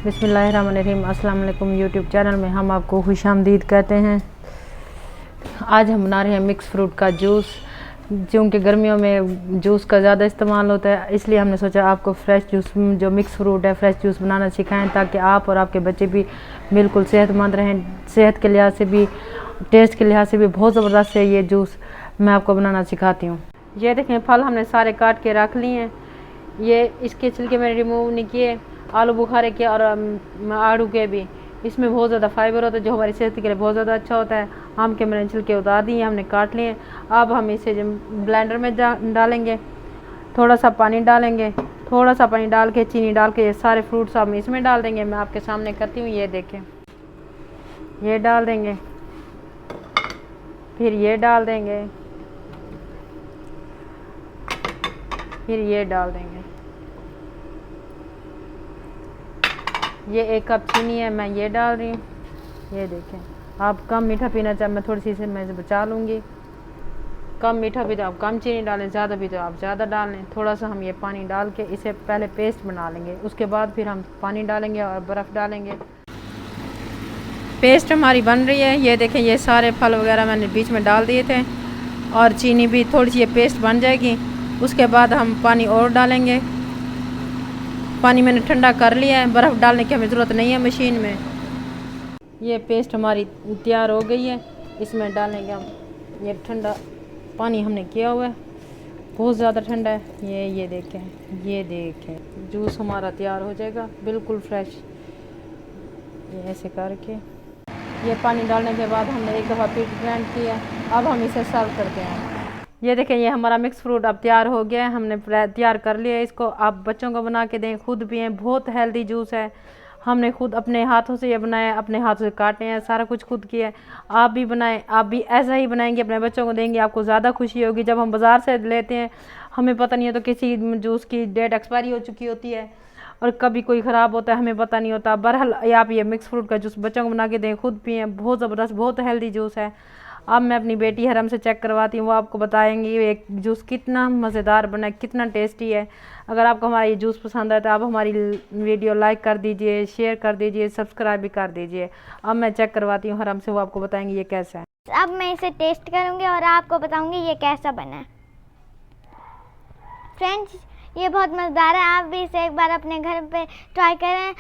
बिस्मिल्लाहिर्रहमानिर्रहीम। अस्सलाम वालेकुम। यूट्यूब चैनल में हम आपको खुशामदीद कहते हैं। आज हम बना रहे हैं मिक्स फ्रूट का जूस। क्योंकि गर्मियों में जूस का ज़्यादा इस्तेमाल होता है, इसलिए हमने सोचा आपको फ्रेश जूस जो मिक्स फ्रूट है फ्रेश जूस बनाना सिखाएं, ताकि आप और आपके बच्चे भी बिल्कुल सेहतमंद रहें। सेहत के लिहाज से भी, टेस्ट के लिहाज से भी बहुत ज़बरदस्त है ये जूस। मैं आपको बनाना सिखाती हूँ। ये देखें, फल हमने सारे काट के रख लिए हैं। ये इसके छिलके मैंने रिमूव नहीं किए, आलू बुखारे के और आड़ू के भी। इसमें बहुत ज़्यादा फाइबर होता है जो हमारी सेहत के लिए बहुत ज़्यादा अच्छा होता है। आम के मैंने छिलके उतार दिए, हमने काट लिए। अब हम इसे ब्लेंडर में डालेंगे, थोड़ा सा पानी डालेंगे, थोड़ा सा पानी डाल के चीनी डाल के ये सारे फ्रूट्स हम इसमें डाल देंगे। मैं आपके सामने करती हूँ, ये देखें। ये डाल देंगे, फिर ये डाल देंगे, फिर ये डाल देंगे। ये 1 कप चीनी है, मैं ये डाल रही हूँ। ये देखें, आप कम मीठा पीना चाहें, मैं थोड़ी सी इसे मैं बचा लूँगी। कम मीठा भी तो आप कम चीनी डालें, ज़्यादा भी तो आप ज़्यादा डाल लें। थोड़ा सा हम ये पानी डाल के इसे पहले पेस्ट बना लेंगे, उसके बाद फिर हम पानी डालेंगे और बर्फ़ डालेंगे। पेस्ट हमारी बन रही है। ये देखें, ये सारे फल वगैरह मैंने बीच में डाल दिए थे और चीनी भी थोड़ी सी, ये पेस्ट बन जाएगी। उसके बाद हम पानी और डालेंगे। पानी मैंने ठंडा कर लिया है, बर्फ़ डालने की हमें ज़रूरत नहीं है मशीन में। ये पेस्ट हमारी तैयार हो गई है, इसमें डालेंगे हम। ये ठंडा पानी हमने किया हुआ है, बहुत ज़्यादा ठंडा है। ये देखें, ये देखें, जूस हमारा तैयार हो जाएगा बिल्कुल फ्रेश। ये ऐसे करके ये पानी डालने के बाद हमने एक दफ़ा फिर ग्राइंड किया। अब हम इसे सर्व करते हैं। ये देखें, ये हमारा मिक्स फ्रूट अब तैयार हो गया है, हमने तैयार कर लिया है इसको। आप बच्चों को बना के दें, खुद पिएं, बहुत हेल्दी जूस है। हमने खुद अपने हाथों से ये बनाया, अपने हाथों से काटे हैं, सारा कुछ खुद किया है। आप भी बनाएं, आप भी ऐसा ही बनाएंगे, अपने बच्चों को देंगे, आपको ज़्यादा खुशी होगी। जब हम बाज़ार से लेते हैं, हमें पता नहीं होता किसी जूस की डेट एक्सपायरी हो चुकी होती है और कभी कोई ख़राब होता है, हमें पता नहीं होता। बहरहाल आप ये मिक्स फ्रूट का जूस बच्चों को बना के दें, खुद पिएं, बहुत ज़बरदस्त, बहुत हेल्दी जूस है। अब मैं अपनी बेटी हरम से चेक करवाती हूँ, वो आपको बताएंगी ये जूस कितना मज़ेदार बना है, कितना टेस्टी है। अगर आपको हमारा ये जूस पसंद आए तो आप हमारी वीडियो लाइक कर दीजिए, शेयर कर दीजिए, सब्सक्राइब भी कर दीजिए। अब मैं चेक करवाती हूँ हरम से, वो आपको बताएंगी ये कैसा है। अब मैं इसे टेस्ट करूँगी और आपको बताऊँगी ये कैसा बना है। फ्रेंड्स, ये बहुत मज़ेदार है, आप भी इसे एक बार अपने घर पे ट्राई करें।